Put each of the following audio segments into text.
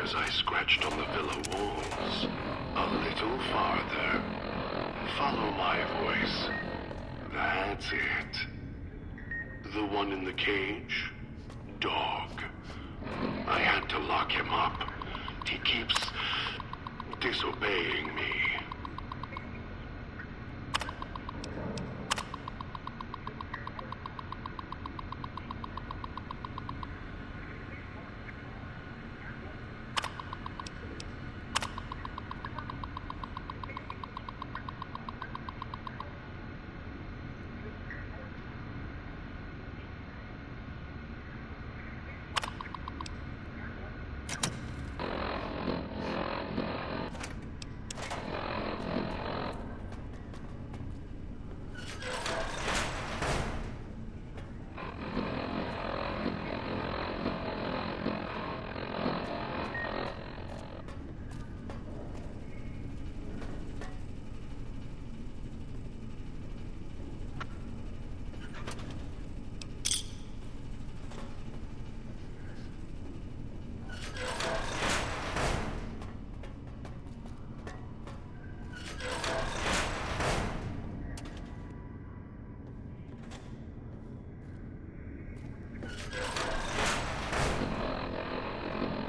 as I scratched on the villa walls. A little farther. Follow my voice. That's it. The one in the cage? Dog. I had to lock him up. He keeps disobeying me.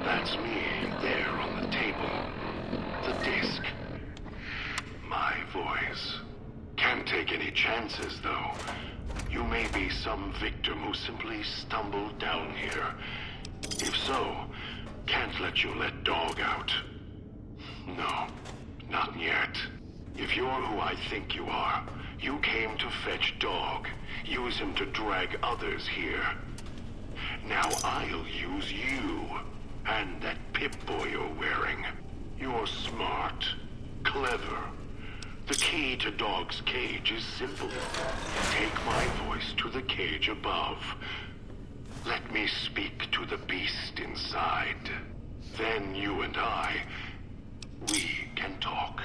That's me, there on the table. The disc. My voice. Can't take any chances, though. You may be some victim who simply stumbled down here. If so, can't let you let Dog out. No, not yet. If you're who I think you are, you came to fetch Dog. Use him to drag others here. Now I'll use you. And that Pip-Boy you're wearing. You're smart, clever. The key to Dog's cage is simple. Take my voice to the cage above. Let me speak to the beast inside. Then you and I, we can talk.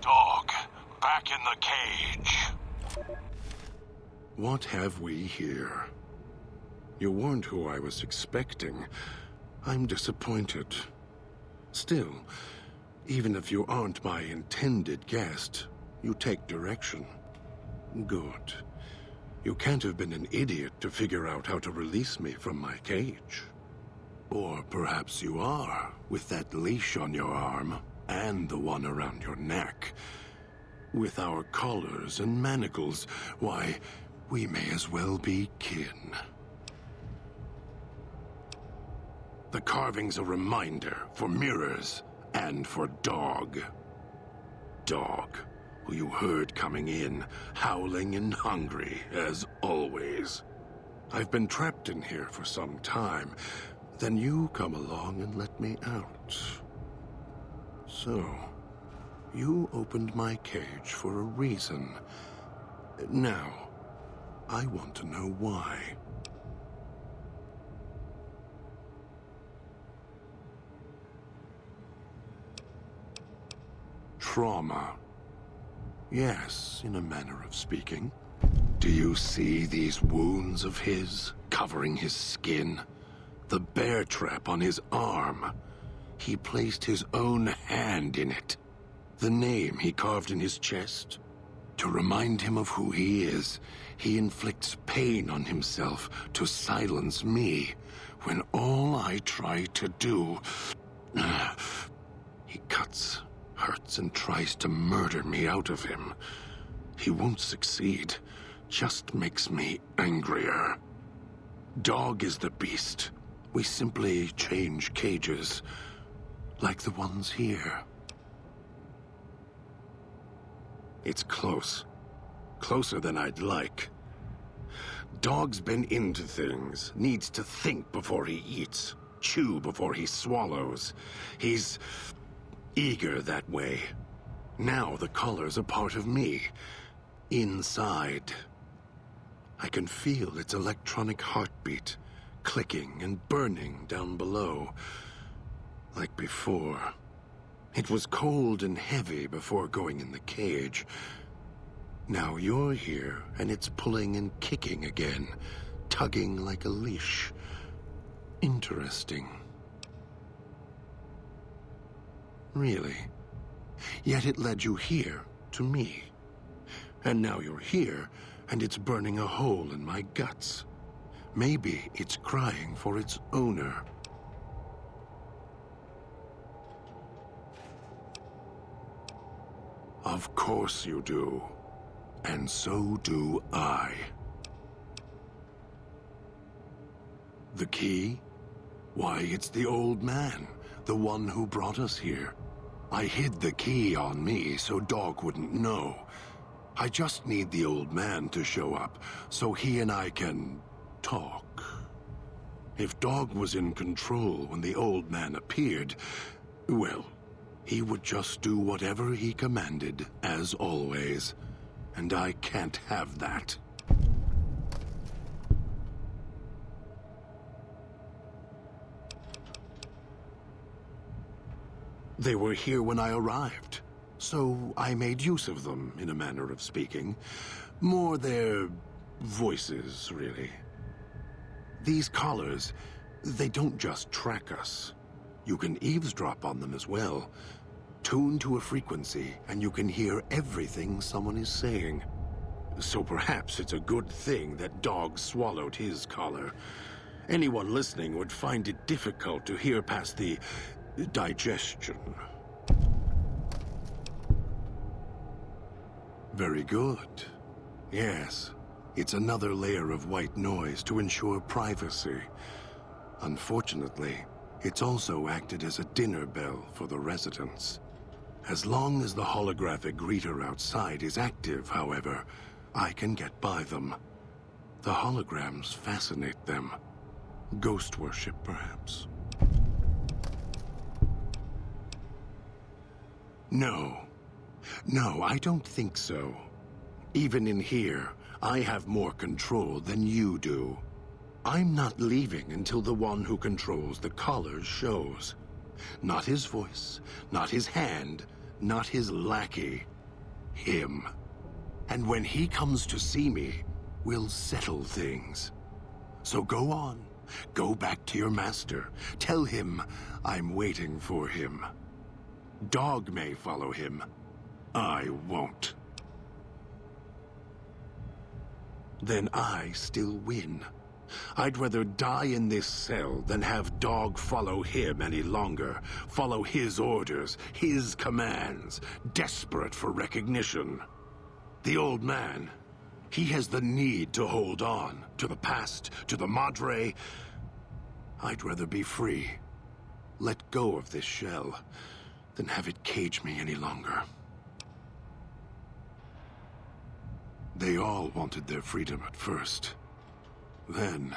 Dog, back in the cage. What have we here? You weren't who I was expecting. I'm disappointed. Still, even if you aren't my intended guest, you take direction. Good. You can't have been an idiot to figure out how to release me from my cage. Or perhaps you are, with that leash on your arm, and the one around your neck. With our collars and manacles, why, we may as well be kin. The carving's a reminder for mirrors and for Dog. Dog, who you heard coming in, howling and hungry, as always. I've been trapped in here for some time. Then you come along and let me out. So, you opened my cage for a reason. Now, I want to know why. Trauma. Yes, in a manner of speaking. Do you see these wounds of his, covering his skin? The bear trap on his arm. He placed his own hand in it. The name he carved in his chest. To remind him of who he is, he inflicts pain on himself to silence me, when all I try to do He cuts, hurts, and tries to murder me out of him. He won't succeed, just makes me angrier. Dog is the beast. We simply change cages, like the ones here. It's close. Closer than I'd like. Dog's been into things, needs to think before he eats, chew before he swallows. He's eager that way. Now the collar's a part of me. Inside. I can feel its electronic heartbeat, clicking and burning down below. Like before. It was cold and heavy before going in the cage. Now you're here, and it's pulling and kicking again, tugging like a leash. Interesting. Really. Yet it led you here, to me. And now you're here, and it's burning a hole in my guts. Maybe it's crying for its owner. Of course you do. And so do I. The key? Why, it's the old man, the one who brought us here. I hid the key on me so Dog wouldn't know. I just need the old man to show up, so he and I can talk. If Dog was in control when the old man appeared, well, he would just do whatever he commanded, as always. And I can't have that. They were here when I arrived, so I made use of them, in a manner of speaking. More their voices, really. These collars, they don't just track us. You can eavesdrop on them as well. Tune to a frequency, and you can hear everything someone is saying. So perhaps it's a good thing that Dog swallowed his collar. Anyone listening would find it difficult to hear past the digestion. Very good. Yes, it's another layer of white noise to ensure privacy. Unfortunately, it's also acted as a dinner bell for the residents. As long as the holographic greeter outside is active, however, I can get by them. The holograms fascinate them. Ghost worship, perhaps. No. No, I don't think so. Even in here, I have more control than you do. I'm not leaving until the one who controls the collars shows. Not his voice, not his hand, not his lackey. Him. And when he comes to see me, we'll settle things. So go on. Go back to your master. Tell him I'm waiting for him. Dog may follow him. I won't. Then I still win. I'd rather die in this cell than have Dog follow him any longer. Follow his orders, his commands, desperate for recognition. The old man, he has the need to hold on to the past, to the Madre. I'd rather be free. Let go of this shell than have it cage me any longer. They all wanted their freedom at first. Then,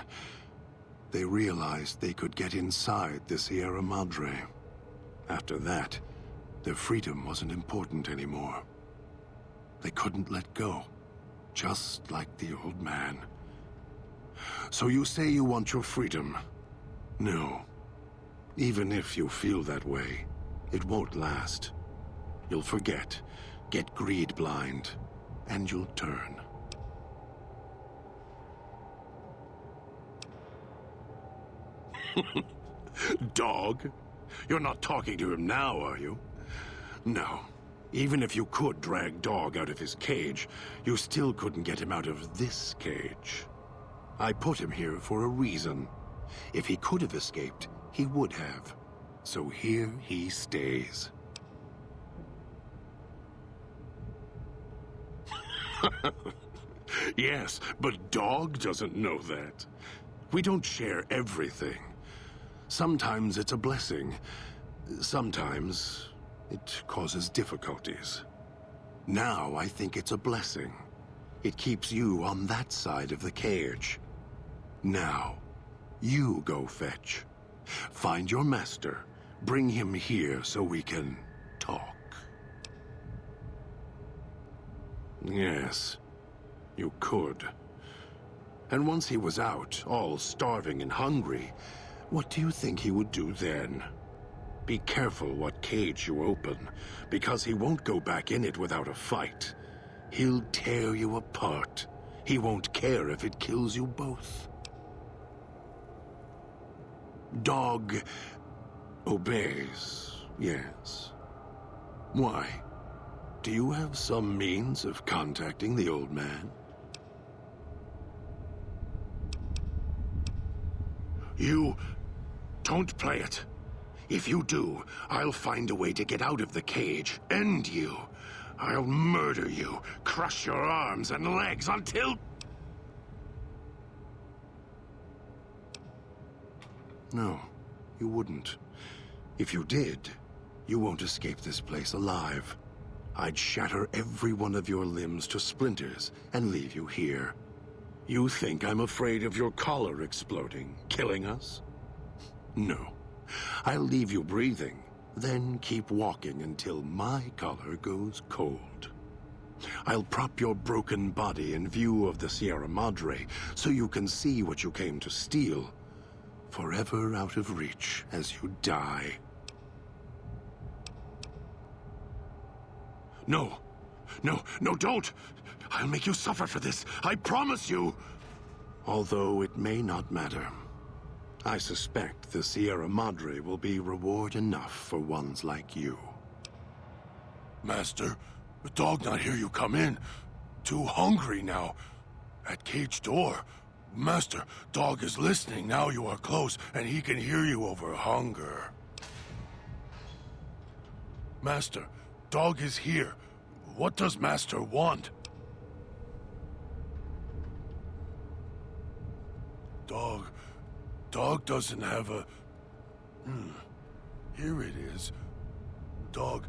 they realized they could get inside the Sierra Madre. After that, their freedom wasn't important anymore. They couldn't let go, just like the old man. So you say you want your freedom? No. Even if you feel that way, it won't last. You'll forget, get greed blind, and you'll turn. Dog? You're not talking to him now, are you? No. Even if you could drag Dog out of his cage, you still couldn't get him out of this cage. I put him here for a reason. If he could have escaped, he would have. So here he stays. Yes, but Dog doesn't know that. We don't share everything. Sometimes it's a blessing. Sometimes it causes difficulties. Now I think it's a blessing. It keeps you on that side of the cage. Now, you go fetch. Find your master. Bring him here so we can talk. Yes, you could. And once he was out, all starving and hungry, what do you think he would do then? Be careful what cage you open, because he won't go back in it without a fight. He'll tear you apart. He won't care if it kills you both. Dog obeys, yes. Why? Do you have some means of contacting the old man? You don't play it. If you do, I'll find a way to get out of the cage, end you. I'll murder you, crush your arms and legs until... No, you wouldn't. If you did, you won't escape this place alive. I'd shatter every one of your limbs to splinters and leave you here. You think I'm afraid of your collar exploding, killing us? No. I'll leave you breathing, then keep walking until my collar goes cold. I'll prop your broken body in view of the Sierra Madre so you can see what you came to steal, forever out of reach as you die. No, don't! I'll make you suffer for this, I promise you! Although it may not matter. I suspect the Sierra Madre will be reward enough for ones like you. Master, the dog not hear you come in. Too hungry now. At cage door. Master, dog is listening now you are close, and he can hear you over hunger. Master, dog is here. What does Master want? Dog doesn't have a... Here it is. Dog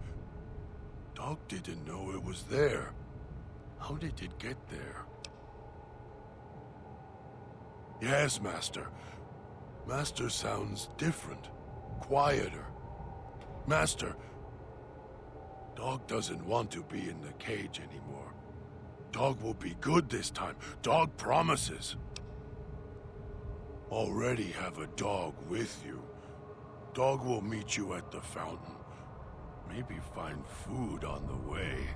didn't know it was there. How did it get there? Yes, Master. Master sounds different. Quieter. Master, Dog doesn't want to be in the cage anymore. Dog will be good this time. Dog promises. Already have a dog with you. Dog will meet you at the fountain. Maybe find food on the way.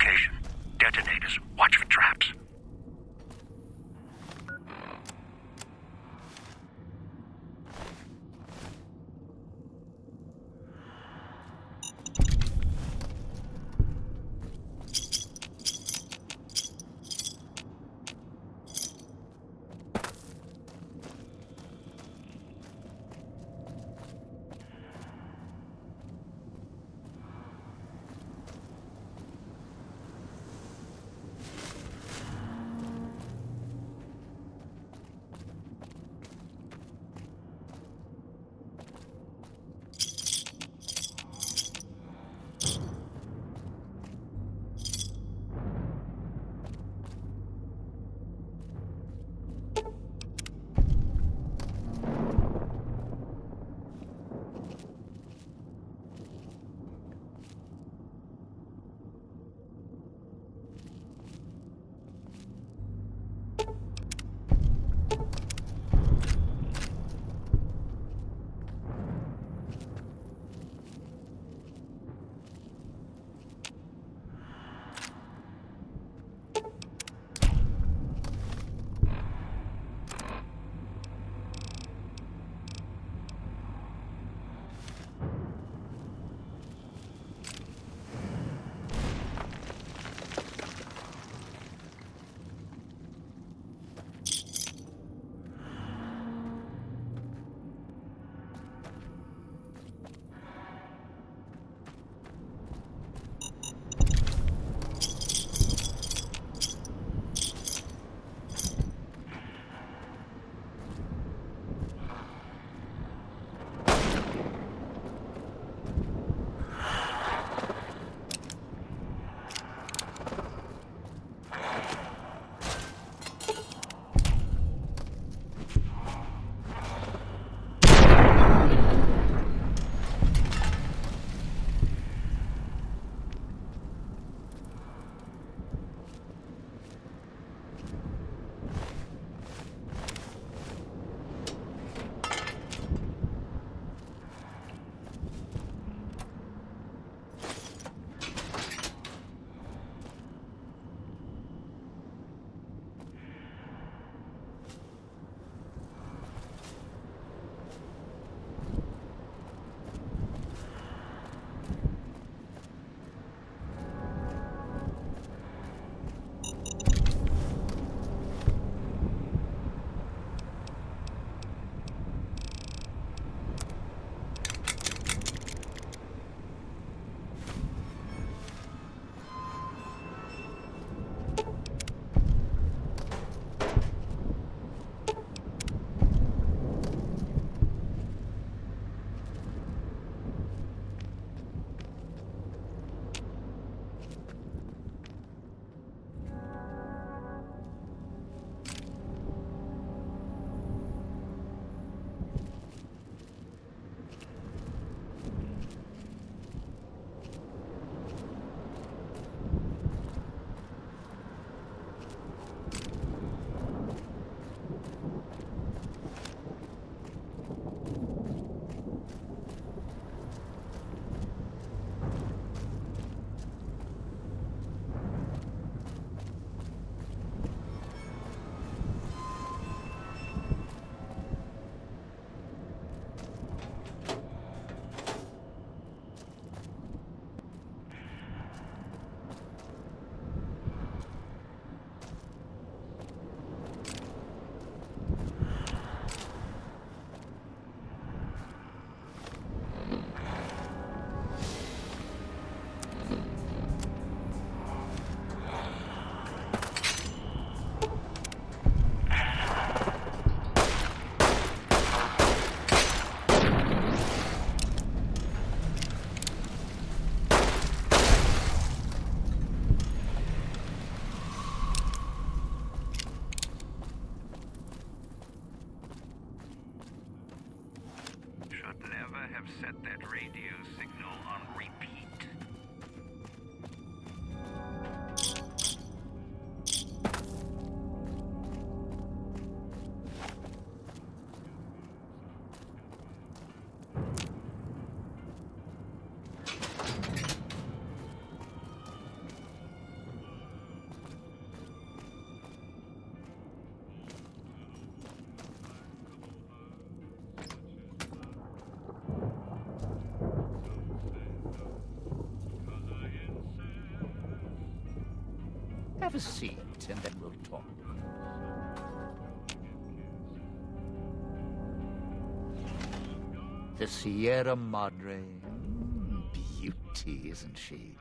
location. Detonators. Watch for traps. Set that radio signal on repeat. Have a seat, and then we'll talk. The Sierra Madre. Beauty, isn't she?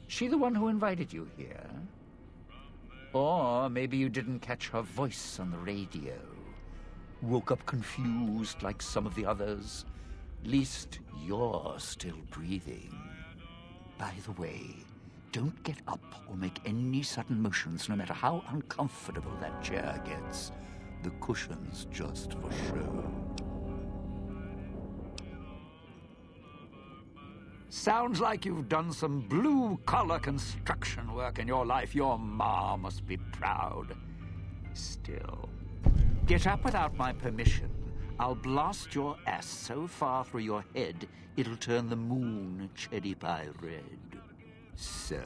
She the one who invited you here? Or maybe you didn't catch her voice on the radio. Woke up confused like some of the others. Least you're still breathing. By the way, don't get up or make any sudden motions, no matter how uncomfortable that chair gets. The cushion's just for show. Sounds like you've done some blue-collar construction work in your life. Your ma must be proud. Still, get up without my permission. I'll blast your ass so far through your head, it'll turn the moon cherry pie red. So,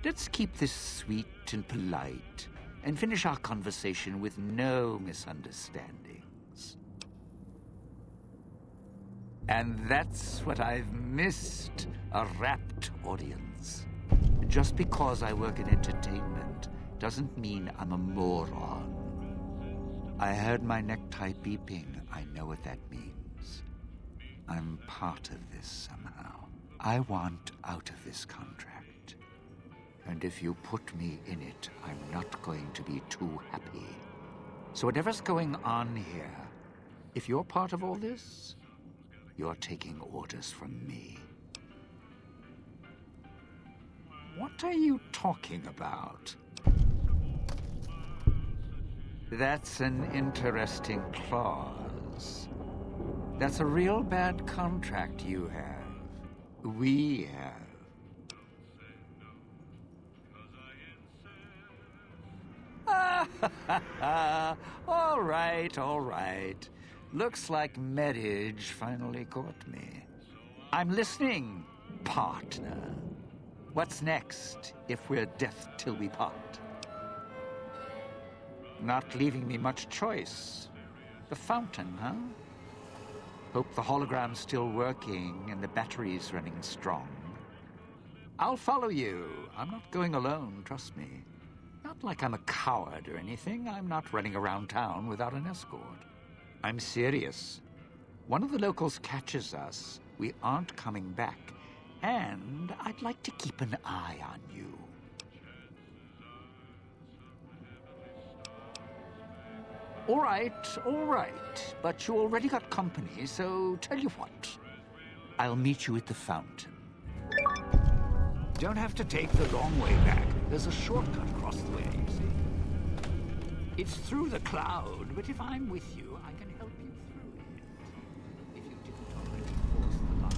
let's keep this sweet and polite, and finish our conversation with no misunderstandings. And that's what I've missed, a rapt audience. Just because I work in entertainment doesn't mean I'm a moron. I heard my necktie beeping. I know what that means. I'm part of this somehow. I want out of this contract. And if you put me in it, I'm not going to be too happy. So whatever's going on here, if you're part of all this, you're taking orders from me. What are you talking about? That's an interesting clause. That's a real bad contract you have. We have. All right. Looks like marriage finally caught me. I'm listening, partner. What's next, if we're death till we part? Not leaving me much choice. The fountain, huh? Hope the hologram's still working and the battery's running strong. I'll follow you. I'm not going alone, trust me. Not like I'm a coward or anything. I'm not running around town without an escort. I'm serious. One of the locals catches us, we aren't coming back. And I'd like to keep an eye on you. All right. But you already got company, so tell you what. I'll meet you at the fountain. Don't have to take the long way back. There's a shortcut across the way, you see. It's through the cloud, but if I'm with you, I can help you through it. If you didn't already force the lock.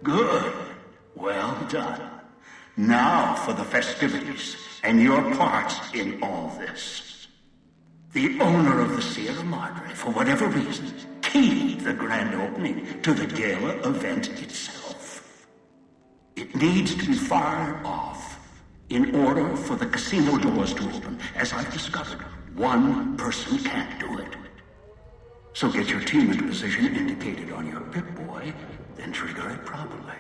Good. Well done. Now for the festivities and your part in all this. The owner of the Sierra Madre, for whatever reason, keyed the grand opening to the gala event itself. It needs to be fired off in order for the casino doors to open. As I've discovered, one person can't do it. So get your team into position indicated on your Pip-Boy, then trigger it properly.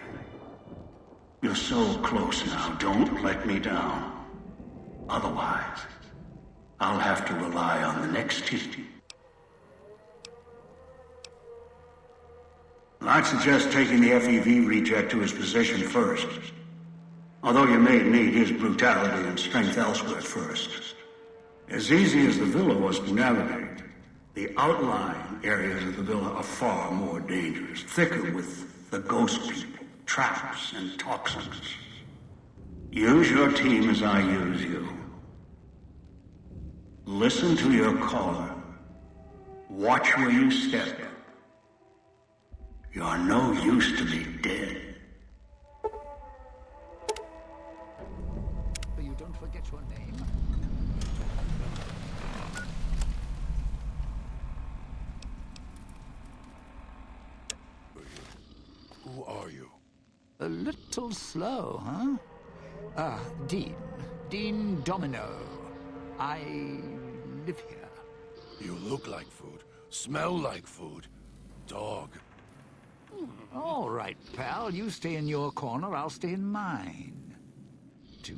You're so close now. Don't let me down. Otherwise, I'll have to rely on the next team. I'd suggest taking the FEV reject to his position first. Although you may need his brutality and strength elsewhere first. As easy as the villa was to navigate, the outlying areas of the villa are far more dangerous, thicker with the ghost people, traps, and toxins. Use your team as I use you. Listen to your caller. Watch where you step. You're no use to me dead. You don't forget your name. Who are you? A little slow, huh? Dean. Dean Domino. I live here. You look like food, smell like food. Dog. All right, pal. You stay in your corner, I'll stay in mine. To